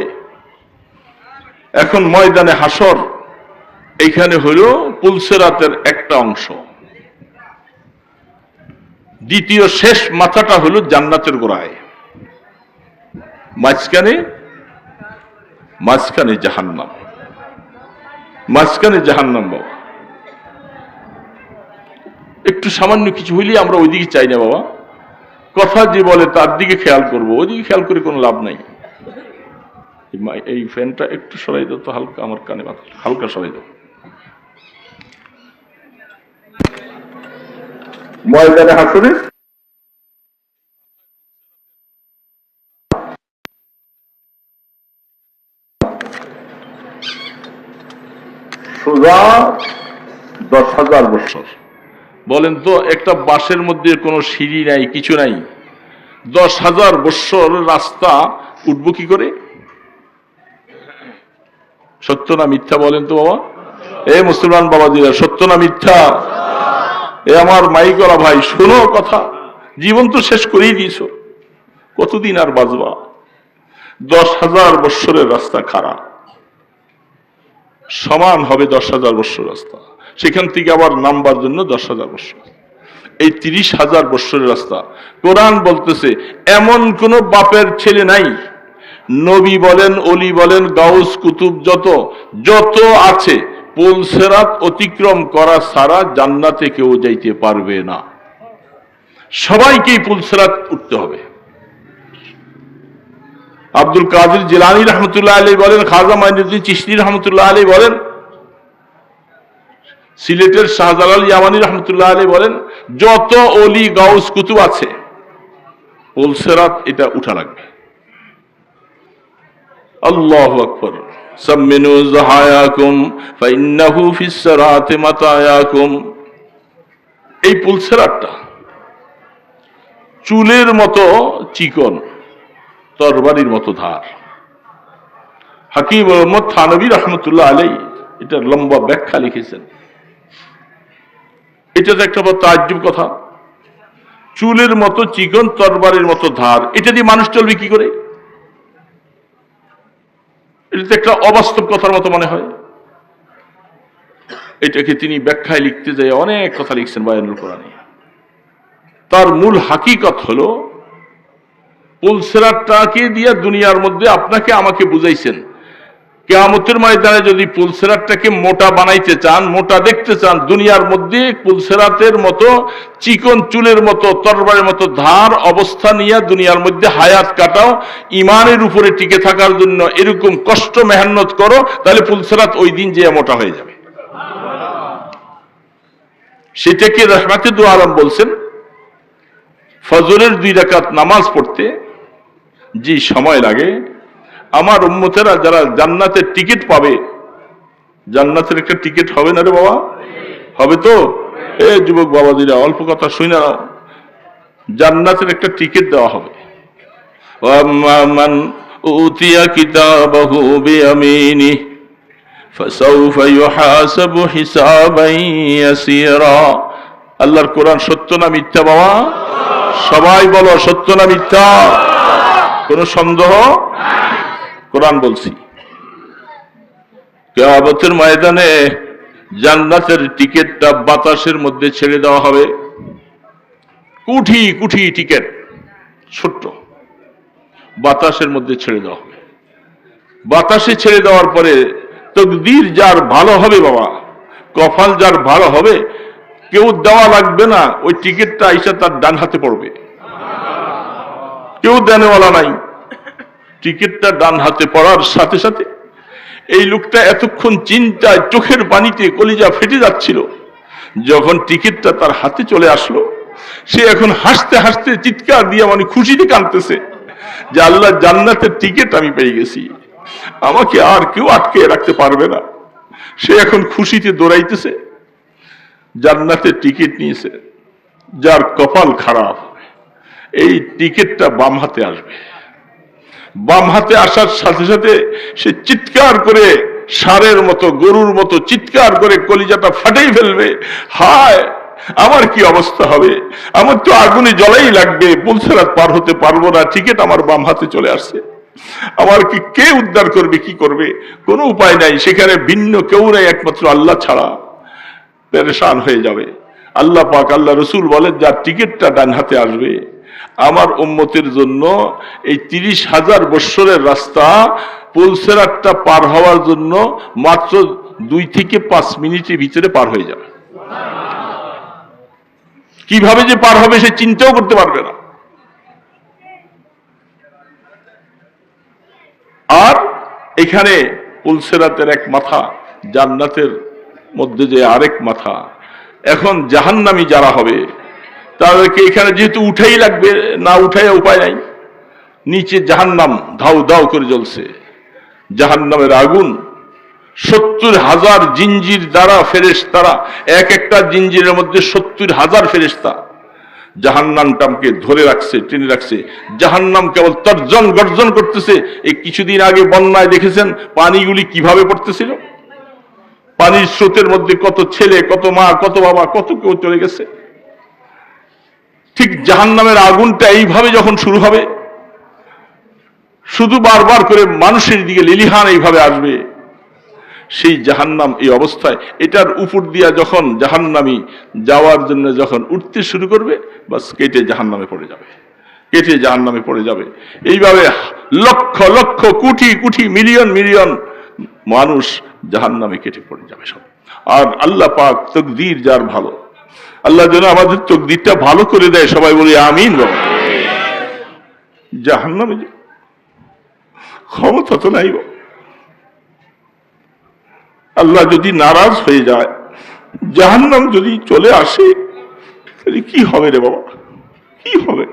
এখন ময়দানে হাসর, এইখানে হলো পুলসেরাতের একটা অংশ, দ্বিতীয় শেষ মাথাটা হলো জান্নাতের গোড়ায়, মাঝখানে জাহান্নাম, মাঝখানে জাহান্নাম। বাবা, একটু সামান্য কিছু হইলে আমরা ওইদিকে চাই না বাবা, কথা যে বলে তার দিকে খেয়াল করবো, ওইদিকে খেয়াল করে কোনো লাভ নাই। এই ফ্যানটা একটু সরাই দাও তো, হালকা আমার কানে হালকা সরাই দাও। ময়দানে হাসরে সোজা 10,000 বছর। বলেন তো, একটা বাসের মধ্যে কোনো সিঁড়ি নাই, কিছু নাই, 10,000 বছর রাস্তা উঠবো কি করে? সত্য না মিথ্যা বলেন তো বাবা? এ মুসলমান বাবাজিরা, সত্য না মিথ্যা? এ আমার মাই করা ভাই, শোনো কথা, জীবন তো শেষ করেই দিয়েছ, কতদিন আর বাঁচবা? 10,000 বছরের রাস্তা খারাপ, সমান হবে 10,000 বছর রাস্তা, সেখান থেকে আবার নামবার জন্য 10,000 বছর। এই 30,000 বছরের রাস্তা। কোরআন বলতেছে, এমন কোন বাপের ছেলে নাই, নবী বলেন, অলি বলেন, গাউস কুতুব যত আছে, পুলসেরাত অতিক্রম করা ছাড়া জান্নাতে কেউ যাইতে পারবে না। সবাইকেই পুলসেরাত উঠতে হবে। আব্দুল কাদের জিলানী রহমতুল্লাহ আলাইহি বলেন, খাজা মাইনুদ্দিন চিশতি রহমতুল্লাহ আলাইহি বলেন, সিলেটের শাহজালাল ইয়ামানী রহমতুল্লাহ আলাইহি বলেন, যত অলি গাউস কুতুব আছে, পুলসেরাত এটা উঠা লাগবে। আল্লাহু আকবার। সাম্মিনু যাহায়াকুম ফাইন্নাহু ফিস সিরাতি মাতায়াকুম। এই পুলসেরাতটা চুলের মতো চিকন, তরবারির মতো ধার। হাকিম মোহাম্মদ থানভী রহমতুল্লাহ আলাইহি এটার লম্বা ব্যাখ্যা লিখেছেন। এটা তো একটা তাজ্জুব কথা, চুলের মতো চিকন, তরবারির মতো ধার, এটা দিয়ে মানুষ চলবে কি করে? এটা তো একটা অবাস্তব কথার মতো মনে হয়। এটাকে তিনি ব্যাখ্যায় লিখতে যাই অনেক কথা লিখছেন বায়ানুল কোরআনে। তার মূল হাকিকত হলো পুলসেরাতটাকে দিয়ে দুনিয়ার মধ্যে আপনাকে আমাকে বুঝাইছেন কিয়ামতের ময়দানে যদি পুলসেরাতটাকে মোটা বানাইতে চান, মোটা দেখতে চান, দুনিয়ার মধ্যে পুলসেরাতের মতো চিকন চুলের মতো তরবারের মতো ধার অবস্থা নিয়ে দুনিয়ার মধ্যে হায়াত কাটাও, ইমানের উপরে টিকে থাকার জন্য এরকম কষ্ট মেহনত করো, তাহলে পুলসেরাত ওই দিন যে মোটা হয়ে যাবে। সেটাকে রহমাতে দু আলম বলছেন ফজরের 2 রাকাত নামাজ পড়তে যে সময় লাগে, আমার উম্মতেরা যারা জান্নাতের টিকিট পাবে, জান্নাতের একটা টিকিট হবে না রে বাবা? হবে তো? এ যুবক বাবাজিরা অল্প কথা শুনে নাও, জান্নাতের একটা টিকিট দেওয়া হবে। ওয়াম্মান উতিয়া কিতাবাহু বিয়ামিনি ফাসাউফা ইউহাসাবু হিসাবান ইয়াসীরা। আল্লাহর কোরআন সত্য না মিথ্যা বাবা? সবাই বলো সত্য না মিথ্যা? কোন সন্দেহ? কোরআন বলছি কিয়ামতের ময়দানে জান্নাতের টিকিটটা বাতাসের মধ্যে ছেড়ে দেওয়া হবে। কুঠি কুঠি টিকিট, ছোট্ট, বাতাসের মধ্যে ছেড়ে দেওয়া হবে। বাতাসে ছেড়ে দেওয়ার পরে তকদির যার ভালো হবে বাবা, কপাল যার ভালো হবে, কেউ দেওয়া লাগবে না, ওই টিকিটটা আইসা তার ডান হাতে পড়বে। কেউ দেনেওয়ালা নাই, টিকিটটা ডান হাতে পড়ার সাথে সাথে এই লোকটা এতক্ষণ চিন্তায় চোখের পানিতে কলিজা ফেটে যাচ্ছিল, যখন টিকিটটা তার হাতে চলে আসলো, সে এখন হাসতে হাসতে চিৎকার দিয়ে মানে খুশিতে কাঁদতেছে যে আল্লাহ, জান্নাতের টিকিট আমি পেয়ে গেছি, আমাকে আর কেউ আটকে রাখতে পারবে না। সে এখন খুশিতে দৌড়াইতেছে, জান্নাতের টিকিট নিয়েছে। যার কপাল খারাপ, এই টিকিটটা বাম হাতে আসবে। বাম হাতে আসার সাথে সাথে সে চিৎকার করে, ষাঁড়ের মতো গরুর মতো চিৎকার করে কলিজাটা ফাটাই ফেলবে, হায় আমার কি অবস্থা হবে, আমার তো আগুনে জ্বলাই লাগবে, পুলসেরাত পার হতে পারবো না, টিকিট আমার বাম হাতে চলে আসছে, আমার কি কে উদ্ধার করবে, কি করবে, কোনো উপায় নাই, সেখানে ভিন্ন কেউ নাই একমাত্র আল্লাহ ছাড়া। পেরেশান হয়ে যাবে। আল্লাহ পাক, আল্লাহ রসুল বলেন, যার টিকিটটা ডান হাতে আসবে, আমার উম্মতের জন্য এই 30,000 বৎসরের রাস্তা পুলসেরাতটা পার হওয়ার জন্য মাত্র 2 থেকে 5 মিনিটের ভিতরে পার হয়ে যাবে। কিভাবে যে পার হবে সে চিন্তাও করতে পারবে না। আর এখানে পুলসেরাতের এক মাথা, জান্নাতের মধ্যে যে আরেক মাথা। এখন জাহান্নামী যারা হবে তাদেরকে এখানে যেহেতু উঠাই লাগবে, না উঠাই উপায় নাই, নিচে জাহান্নাম ধাউ ধাউ করে জ্বলছে, জাহান্নামের আগুন 70,000 জিঞ্জির দ্বারা ফেরেশতারা, এক একটা জিঞ্জিরের মধ্যে 70,000 ফেরেশতা জাহান্নামটাকে ধরে রাখছে, টেনে রাখছে। জাহান্নাম কেবল তর্জন গর্জন করতেছে। এই কিছুদিন আগে বন্যায় দেখেছেন পানিগুলি কিভাবে পড়তেছিল, পানির স্রোতের মধ্যে কত ছেলে, কত মা, কত বাবা, কত কেউ চলে গেছে। ঠিক জাহান্নামের আগুনটা এইভাবে যখন শুরু হবে, শুধু বারবার করে মানুষের দিকে লিলিহান এইভাবে আসবে, সেই জাহান্নাম এই অবস্থায়, এটার উপর দিয়া যখন জাহান্নামী যাওয়ার জন্য যখন উঠতে শুরু করবে, বাস কেটে জাহান্নামে পড়ে যাবে, কেটে জাহান্নামে পড়ে যাবে। এইভাবে লক্ষ লক্ষ কোটি কোটি মিলিয়ন মিলিয়ন মানুষ জাহান্নামে কেটে পড়ে যাবে সব। আর আল্লাহ পাক তকদির যার ভালো, আল্লাহ যেন আমাদের তকদিরটা ভালো করে দেয়, সবাই বলি আমিন। বাবা, জাহান্নামে ক্ষমতা তো নাই। আল্লাহ যদি নারাজ হয়ে যায়, জাহান্নাম যদি চলে আসে, তাহলে কি হবে রে বাবা, কি হবে?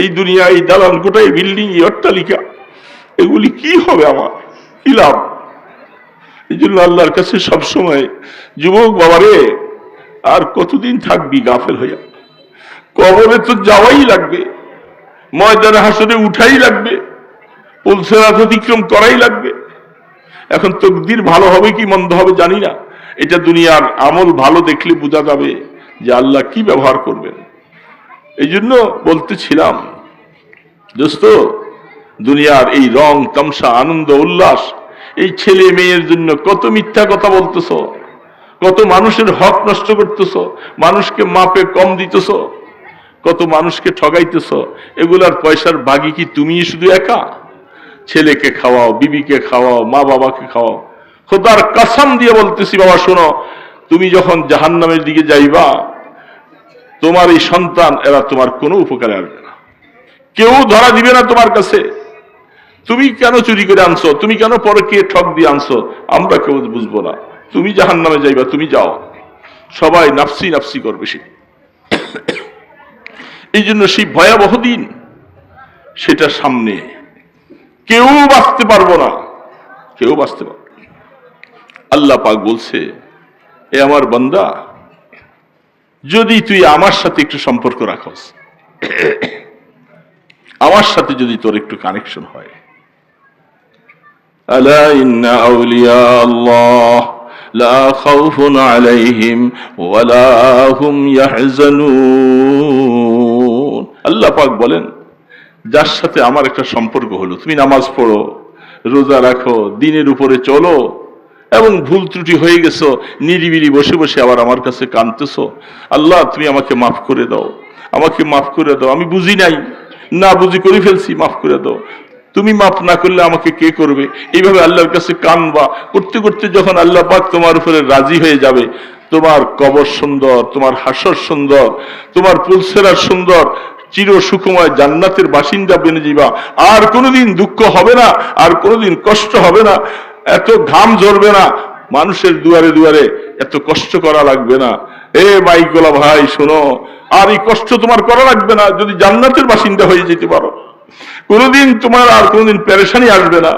এই দুনিয়া, এই দালান কোটা, এই বিল্ডিং, এই অট্টালিকা, এগুলি কি হবে আমার, কি লাভ? এই জন্য আল্লাহর কাছে সবসময়, যুবক বাবারে, আর কতদিন থাকবি গাফেল হইয়া? কবরে তো যাওয়াই লাগবে, ময়দানে হাসরে উঠাই লাগবে, পুলসেরাত অতিক্রম করাই লাগবে। এখন তকদির ভালো হবে কি মন্দ হবে জানি না, এটা দুনিয়ার আমল ভালো দেখলে বোঝা যাবে যে আল্লাহ কি ব্যবহার করবেন। এই জন্য বলতেছিলাম দোস্ত, দুনিয়ার এই রং তামসা, আনন্দ উল্লাস, এই ছেলে মেয়ের জন্য কত মিথ্যা কথা বলতেছ, কত মানুষের হক নষ্ট করতেছ, মানুষকে মাপে কম দিতেছ, কত মানুষকে ঠগাইতেছ, এগুলার পয়সার ভাগী কি তুমি শুধু একা? ছেলেকে খাওয়াও, বিবিকে খাওয়াও, মা বাবাকে খাওয়াও। খোদার কসম দিয়ে বলতেছি বাবা শোনো, তুমি যখন জাহান্নামের দিকে যাইবা, তোমার এই সন্তান এরা তোমার কোনো উপকারে আসবে না, কেউ ধরা দিবে না তোমার কাছে। তুমি কেন চুরি করে আনছো, তুমি কেন পরকে ঠক দিয়ে আনছো, আমরা কেউ বুঝবো না। তুমি জাহান্নামে যাইবা, তুমি যাও, সবাই নাফসি নাফসি করবে। সে এই জন্য সেই ভয়াবহ দিন, সেটা সামনে, কেউ বাঁচতে পারবো না, কেউ বাঁচতে পারবো না। আল্লাহ পাক বলছে, এ আমার বান্দা, যদি তুই আমার সাথে একটু সম্পর্ক রাখস, আমার সাথে যদি তোর একটু কানেকশন হয়, আলা ইন্না আউলিয়া আল্লাহ লা খাউফুন আলাইহিম ওয়ালা হুম ইয়াহজানুন। আল্লাহ পাক বলেন, যার সাথে আমার একটা সম্পর্ক হলো, তুমি নামাজ পড়ো, রোজা রাখো, দিনের উপরে চলো, এবং ভুল ত্রুটি হয়ে গেছো, নিরিবিলি বসে বসে আবার আমার কাছে কাঁদতেছো, আল্লাহ তুমি আমাকে মাফ করে দাও, আমাকে মাফ করে দাও, আমি বুঝি নাই, না বুঝি করে ফেলছি, মাফ করে দাও, তুমি মাফ না করলে আমাকে কে করবে? এইভাবে আল্লাহর কাছে কানবা। করতে করতে যখন আল্লাহ পাক তোমার উপরে রাজি হয়ে যাবে, তোমার কবর সুন্দর, তোমার হাসর সুন্দর, তোমার পুলসেরা সুন্দর, চির সুখময় জান্নাতের বাসিন্দা বেনে যাবা। আর কোনোদিন দুঃখ হবে না, আর কোনোদিন কষ্ট হবে না, এত ঘাম ঝরবে না, মানুষের দুয়ারে দুয়ারে এত কষ্ট করা লাগবে না। এ মাইকোলা ভাই শোনো, আর এই কষ্ট তোমার করা লাগবে না যদি জান্নাতের বাসিন্দা হয়ে যেতে পারো। কোনোদিন তোমার আর কোনোদিন পেরেশানি আসবে না।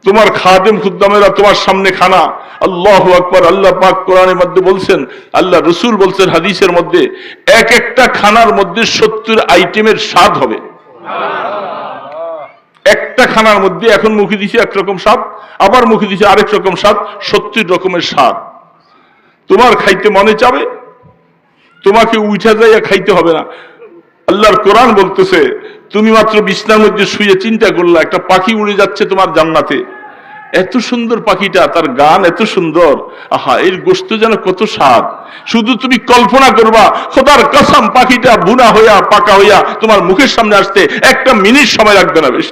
তোমার খাদেম খুদ্দামেরা তোমার সামনে খানা, আল্লাহু আকবার। আল্লাহ পাক কোরআনের মধ্যে বলছেন, আল্লাহ রসুল বলছেন হাদিসের মধ্যে, এক একটা খানার মধ্যে 70 আইটেমের স্বাদ হবে। একটা খানার মধ্যে এখন মুখে দিছে একরকম স্বাদ, আবার মুখে দিছে আরেক রকম স্বাদ, 70 রকমের স্বাদ। তোমার খাইতে মনে চাবে, তোমাকে উঠা যাইয়া খাইতে হবে না। আল্লাহর কোরআন বলতেছে, তুমি মাত্র বিছনার মধ্যে শুয়ে চিন্তা করলা, একটা পাখি উড়ে যাচ্ছে তোমার জান্নাতে, এত সুন্দর পাখিটা, তার গান এত সুন্দর, আহা এর গোশত যেন কত স্বাদ। শুধু তুমি কল্পনা করবা, খোদার কসম পাখিটা বুনা হইয়া পাকা হইয়া তোমার মুখের সামনে আসতে একটা মিনিট সময় লাগবে না। বেশ,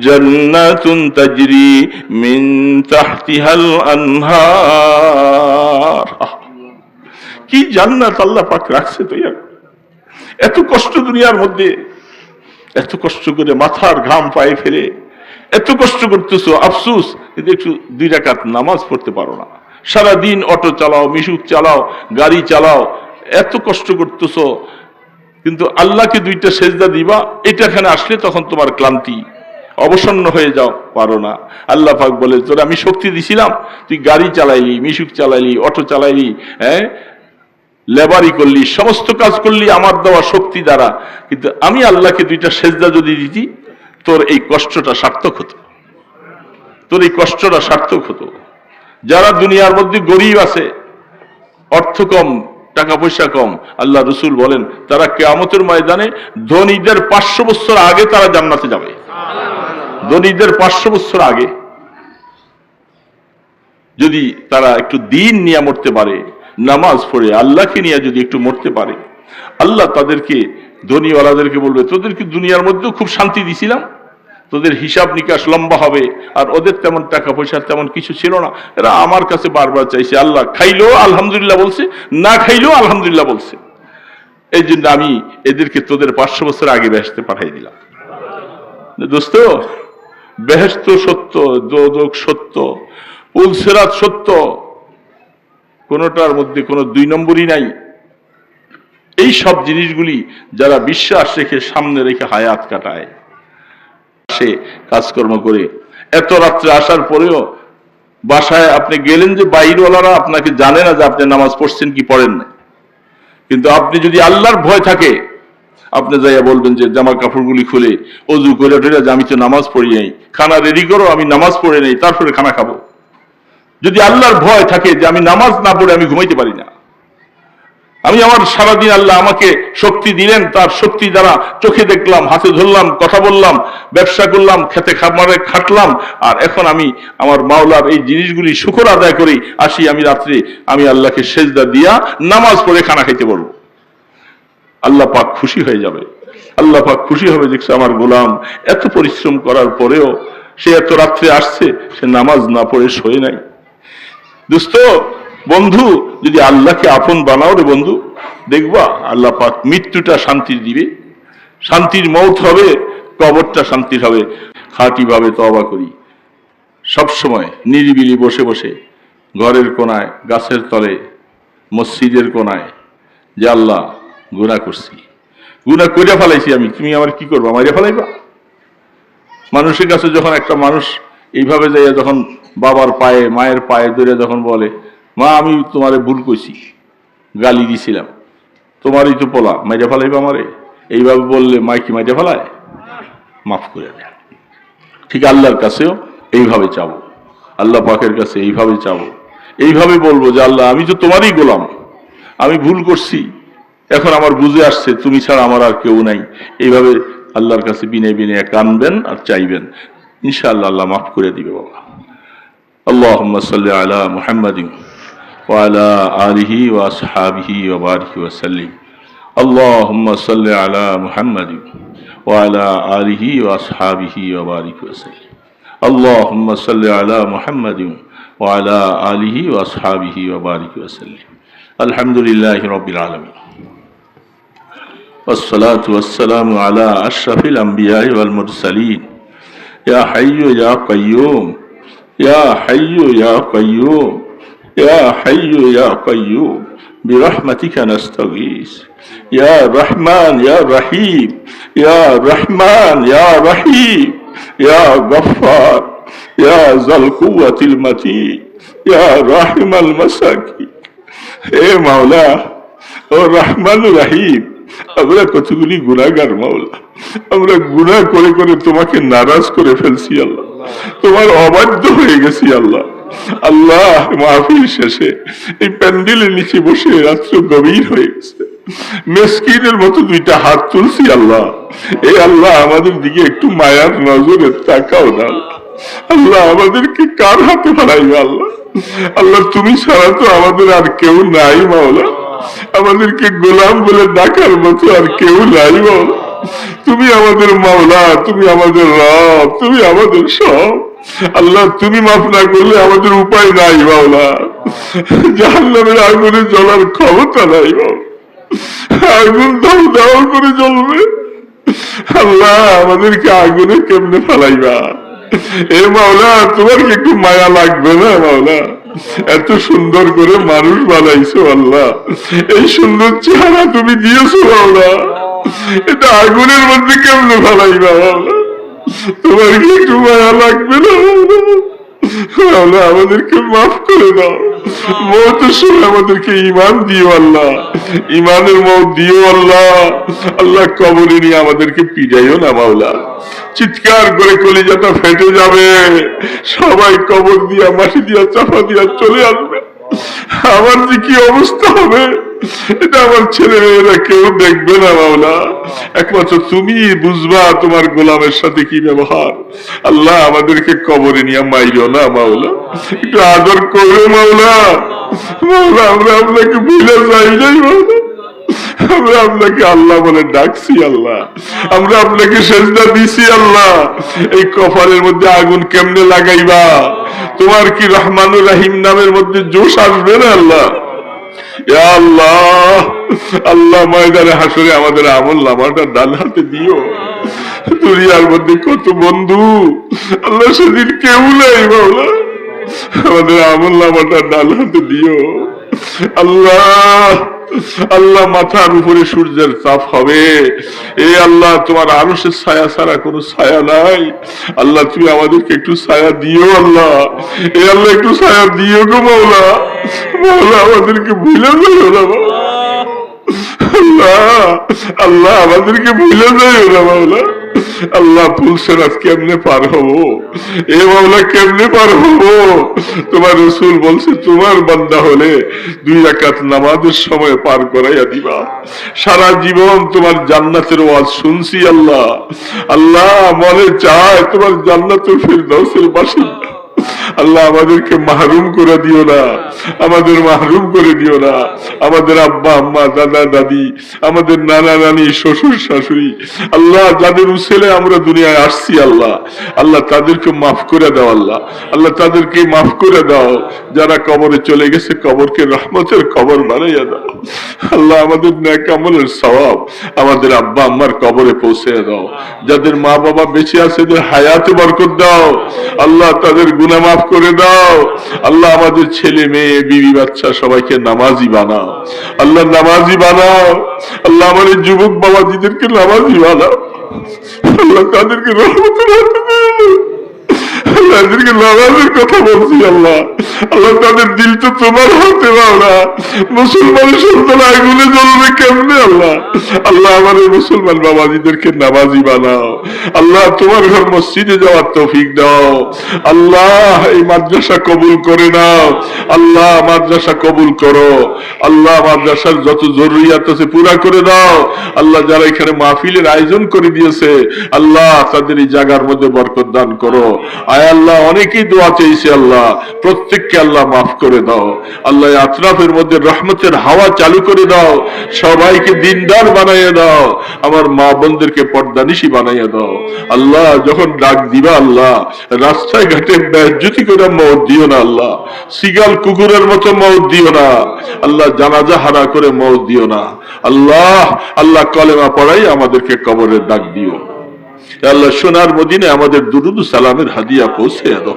জান্নাতুন তাজরি মিন তাহতিহাল আনহার, কি জান্নাত আল্লাহ পাক রাখছে তৈরি। এত কষ্ট দুনিয়ার মধ্যে, এত কষ্ট করে মাথার ঘাম পায়ে ফেলে এত কষ্ট করতেছো, আফসোস কিন্তু একটু 2 রাকাত নামাজ পড়তে পারো না। সারাদিন অটো চালাও, মিশুক চালাও, গাড়ি চালাও, এত কষ্ট করতেছো, কিন্তু আল্লাহকে 2টা সেজদা দিবা, এটাখানে আসলে তখন তোমার ক্লান্তি অবসন্ন হয়ে যাও, পারো না। আল্লাহ পাক বলে, তোর আমি শক্তি দিছিলাম, তুই গাড়ি চালাইলি, মিশুক চালাইলি, অটো চালাইলি, হ্যাঁ লেবারি করলি, সমস্ত কাজ করলি আমার দেওয়া শক্তি দ্বারা, কিন্তু আমি আল্লাহকে 2টা সেজদা যদি দিতি, তোর এই কষ্টটা সার্থক হতো, তোর এই কষ্টটা সার্থক হতো। যারা দুনিয়ার মধ্যে গরিব আছে, অর্থ কম, টাকা পয়সা কম, আল্লাহ রসুল বলেন তারা কিয়ামতের ময়দানে ধনীদের 500 বছর আগে তারা জান্নাতে যাবে। ধনীদের 500 বছর আগে যদি তারা একটু দিন নিয়ে মরতে পারে, নামাজ পড়ে আল্লাহকে নিয়ে যদি একটু মরতে পারে, আল্লাহ তাদেরকে, ধনীওয়ালাদেরকে বলবে, তোদেরকে দুনিয়ার মধ্যেও খুব শান্তি দিছিলাম, তোদের হিসাব নিকাশ লম্বা হবে, আর ওদের তেমন টাকা পয়সা তেমন কিছু ছিল না, এরা আমার কাছে বারবার চাইছে, আল্লাহ খাইলেও আলহামদুলিল্লাহ বলছে, না খাইলেও আলহামদুলিল্লাহ বলছে, এই জন্য আমি এদেরকে তোদের 500 বছর আগে বেহেশতে পাঠাই দিলাম। দোস্ত, বেহেশত সত্য, দোজখ সত্য, পুলসিরাত সত্য, কোনটার মধ্যে কোনো 2 নম্বরই নাই। এই সব জিনিসগুলি যারা বিশ্বাস রেখে সামনে রেখে হায়াত কাটায়, সে কাজকর্ম করে, এত রাত্রে আসার পরেও বাসায় আপনি গেলেন যে বাইরওয়ালারা আপনাকে জানে না যে আপনি নামাজ পড়ছেন কি পড়েন না, কিন্তু আপনি যদি আল্লাহর ভয় থাকে, আপনি যাইয়া বলবেন যে জামা কাপড়গুলি খুলে অজু করে টরে, যে আমি তো নামাজ পড়ি নাই, খানা রেডি করো, আমি নামাজ পড়ে নেই, তারপরে খানা খাবো। যদি আল্লাহর ভয় থাকে যে আমি নামাজ না পড়ে আমি ঘুমাইতে পারি না, আমি আমার সারাদিন আল্লাহ আমাকে শক্তি দিলেন, তার শক্তি দ্বারা চোখে দেখলাম, হাতে ধরলাম, কথা বললাম, ব্যবসা করলাম, খেতে খামারে খাটলাম, আর এখন আমি আমার মাওলার এই জিনিসগুলি শুকর আদায় করি আসি। আমি রাত্রে আমি আল্লাহকে সেজদা দিয়া নামাজ পড়ে খানা খাইতে পারবো। আল্লাহ পাক খুশি হয়ে যাবে। আল্লাহ পাক খুশি হবে, দেখছে আমার গোলাম এত পরিশ্রম করার পরেও সে এত রাত্রে আসছে, সে নামাজ না পড়ে শোয় নাই। দোস্ত, বন্ধু, যদি আল্লাহকে আপন বানাও রে বন্ধু, দেখবা আল্লাহ পাক মৃত্যুটা শান্তির দিবে, শান্তির মৌত হবে, কবরটা শান্তির হবে। খাঁটি ভাবে তওবা করি, সবসময় নিরিবিলি বসে বসে ঘরের কোনায়, গাছের তলে, মসজিদের কোনায়, যে আল্লাহ গুনাহ করছি, গুনাহ করে ফেলাইছি আমি, তুমি আমার কি করবা, মাইরে ফেলাইবা? মানুষের কাছে যখন একটা মানুষ এইভাবে যাইয়া যখন বাবার পায়ে মায়ের পায়ে ধরে যখন বলে, মা আমি তোমারে ভুল কইছি, গালি দিছিলাম, তোমারই তো পোলা, মাইরে ফেলাইবা আমারে, এইভাবে বললে মাই কি মাইরে ফেলায়? মাফ করে দেয়। ঠিক আল্লাহর কাছেও এইভাবে চাবো, আল্লাহ পাকের কাছে এইভাবে চাবো, এইভাবে বলবো যে আল্লাহ আমি তো তোমারই গোলাম, আমি ভুল করছি, এখন আমার বুঝে আসছে তুমি ছাড়া আমার আর কেউ নাই। এইভাবে আল্লাহর কাছে বিনে বিনে কানবেন আর চাইবেন, ইনশাআল্লাহ আল্লাহ মাফ করে দিবে। বাবা আল্লাহুম্মা সাল্লি আলা মুহাম্মাদিন ওয়া আলা আলিহি ওয়া আসহাবিহি ওয়া বারিক ওয়া সাল্লিম। আল্লাহুম্মা সাল্লি আলা মুহাম্মাদিন ওয়া আলা আলিহি ওয়া আসহাবিহি ওয়া বারিক ওয়া সাল্লিম। আল্লাহুম্মা সাল্লি আলা মুহাম্মাদিন ওয়া আলা আলিহি ওয়া আসহাবিহি ওয়া বারিক ওয়া সাল্লিম। আলহামদুলিল্লাহি রাব্বিল আলামিন। والصلاة والسلام على أشرف الأنبياء والمرسلين يا حي يا قيوم يا حي يا قيوم يا حي يا قيوم برحمتك نستغيث يا رحمن يا رحيم يا رحمن يا رحيم يا غفار يا ذا القوة المتين يا راحم المساكين اے مولا ও রহমান রহিম, আমরা কতগুলি গুনাহগার মাওলা, আমরা গুনাহ করে করে তোমাকে নারাজ করে ফেলছি আল্লাহ, তোমার অবাধ্য হয়ে গেছি আল্লাহ। আল্লাহ মাহফিল শেষে এই প্যান্ডেলের নিচে বসে রাত্র গভীর হয়ে গেছে, মিসকিনের মতো দুইটা হাত তুলছি আল্লাহ, এই আল্লাহ আমাদের দিকে একটু মায়ার নজরে তাকাও না আল্লাহ, আমাদেরকে কার হাতে ফেলাইবে আল্লাহ? আল্লাহ তুমি ছাড়া তো আমাদের আর কেউ নাই মাওলা, আমাদেরকে গোলাম বলে ডাকার মতো আর কেউ নাই মাওলা। তুমি আমাদের মাওলা, তুমি আমাদের রব, তুমি আমাদের সব আল্লাহ। তুমি মাফ না করলে আমাদের উপায় নাই মাওলা, জাহান্নামের আগুনে জ্বলার ক্ষমতা নাই মাওলা, আগুন দাও দাও করে জ্বলবে আল্লাহ, আমাদেরকে আগুনে কেমনে ফেলাইবা? এ মাওলা তোমার কি একটু মায়া লাগবে না মাওলা? এত সুন্দর করে মানুষ বানাইছো আল্লাহ, এই সুন্দর চেহারা তুমি দিয়েছো মাওলা, এটা আগুনের মধ্যে কেমনে ফেলাইবা মাওলা? তোমার কি একটু মায়া লাগবে না মাওলা? আমাদেরকে মাফ করে দাও, মওতের সময় আমাদেরকে ঈমান দিও আল্লাহ, ঈমানের মওত দিও আল্লাহ। আল্লাহ কবরে নিয়ে আমাদেরকে পিটাইও না মাওলা, চিৎকার করে কলিজাটা ফেটে যাবে, সবাই কবর দিয়া মাটি দিয়া চাপা দিয়া চলে আসবে, আমার যে কি অবস্থা হবে এটা আমার ছেলে মেয়েরা কেউ দেখবে না মাওলা, একমাত্র তুমি বুঝবা তোমার গোলামের সাথে কি ব্যবহার। আল্লাহ আমাদেরকে কবরে নিয়ে মাইরো না মাওলা, একটু আদর করো মাওলা। মাওলা আমরা আপনাকে ভুলে যাই নাই মাওলা, আমরা আপনাকে আল্লাহ বলে ডাকছি আল্লাহ, আমরা আপনাকে সেজদা দিছি আল্লাহ। এই কপালের মধ্যে আগুন কেমনে লাগাইবা? তোমার কি রহমানুর রহিম নামের মধ্যে জোশ আসবে না আল্লাহ? ইয়া আল্লাহ, আল্লাহ ময়দানে হাসরে আমাদের আমল নামাটা ডান হাতে দিও। দুনিয়ার মধ্যে কত বন্ধু আল্লাহ, সেদিন কেউ নাই মাওলা, আমাদের আমল নামাটা ডান হাতে দিও আল্লাহ। আল্লাহ মাথার উপরে সূর্যের তাপ হবে, এ আল্লাহ তোমার আরশের ছায়া ছাড়া কোনো ছায়া নাই আল্লাহ, তুমি আমাদেরকে একটু ছায়া দিও আল্লাহ, এ আল্লাহ একটু ছায়া দিও গো মাওলা। মাওলা আমাদেরকে ভুলে যাইও না আল্লাহ, আল্লাহ আমাদেরকে ভুলে যাইও না মাওলা। আল্লাহ পুলসেরাত কেমনে পার হবো, এ মাওলা কেমনে পার হবো? তোমার রাসূল বলছে তোমার বান্দা হলে 2 রাকাত নামাজের সময় পার করাইয়া দিবা। সারা জীবন তোমার জান্নাতের ওয়াজ শুনছি আল্লাহ। আল্লাহ মনে চায় তোমার জান্নাতুল ফিরদাউসের বাসিন্দা। আল্লাহ আমাদেরকে মাহরুম করে দিও না, আমাদের মাহরুম করে দিও না। আমাদের আব্বা আম্মা, দাদা দাদি, আমাদের নানা নানি, শ্বশুর শাশুড়ি, আল্লাহ যাদের উসিলায় আমরা দুনিয়ায় আসছি আল্লাহ, আল্লাহ তাদেরকে মাফ করে দাও আল্লাহ। আল্লাহ তাদেরকে মাফ করে দাও। যারা কবরে চলে গেছে কবরকে রহমতের কবর বানাইয়া দাও আল্লাহ। আমাদের নেক আমলের সওয়াব আমাদের আব্বা আম্মার কবরে পৌঁছে দাও। যাদের মা বাবা বেঁচে আছে এদের হায়াতে বরকত দাও আল্লাহ। তাদের গুনাহ মাফ করে দাও আল্লাহ। আমাদের ছেলে মেয়ে বিবি বাচ্চা সবাইকে নামাজি বানাও আল্লাহ, নামাজি বানাও আল্লাহ। আমাদের যুবক বাবাজিদেরকে নামাজি বানাও আল্লাহ। তাদেরকে রহমতের হাতে দাও তাদেরকে নামাজের কথা বলছি আল্লাহ। আল্লাহ তাদের দিল তো তোমার হাতে দাও না। মুসলমানের সন্তান আগুনে জ্বলবে কেমনে আল্লাহ। আল্লাহ আমাদের মুসলমান বাবাজিদেরকে নামাজি বানাও আল্লাহ। তোমার ঘর মসজিদে যাওয়ার তৌফিক দাও আল্লাহ। এই মাদ্রাসা কবুল করে নাও আল্লাহ। মাদ্রাসা কবুল করো আল্লাহ। মাদ্রাসার যত জরুরিয়াত আছে পুরা করে দাও আল্লাহ। যারা এখানে মাহফিলের আয়োজন করে দিয়েছে আল্লাহ তাদের এই জায়গার মধ্যে বরকত দান করো আয় আল্লাহ। অনেকেই দোয়া চেয়েছে আল্লাহ, প্রত্যেককে আল্লাহ মাফ করে দাও আল্লাহ। আতরাফের মধ্যে রহমতের হাওয়া চালু করে দাও, সবাইকে দিনদার বানাইয়া দাও। আমার মা বোনদেরকে পর্দানিশী বানাইয়া দাও আল্লাহ। যখন ডাক দিবা আল্লাহ রাস্তায় ঘাটে বেজ্জতি করে মওত দিও না আল্লাহ। সিগাল কুকুরের মতো মওত দিও না আল্লাহ। জানাজা হারা করে মওত দিও না আল্লাহ। আল্লাহ কলেমা পড়াই আমাদেরকে কবরের ডাক দিও আল্লাহ। সোনার মদিনে আমাদের দুরুদ সালামের হাদিয়া পৌঁছে দাও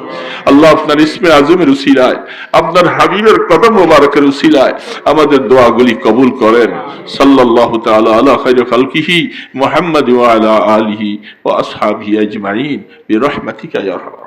আল্লাহ। আপনার ইসমে আজমের উসিলায়, আপনার হাবিবের কদম মোবারকের উসিলায় আমাদের দোয়াগুলি কবুল করেন। সাল্লাল্লাহু তাআলা আলা খায়রি খালকিহি মুহাম্মাদ ওয়া আলা আলিহি ওয়া আসহাবিহি আজমাইন বিরহমাতিকা ইয়া আরহাম।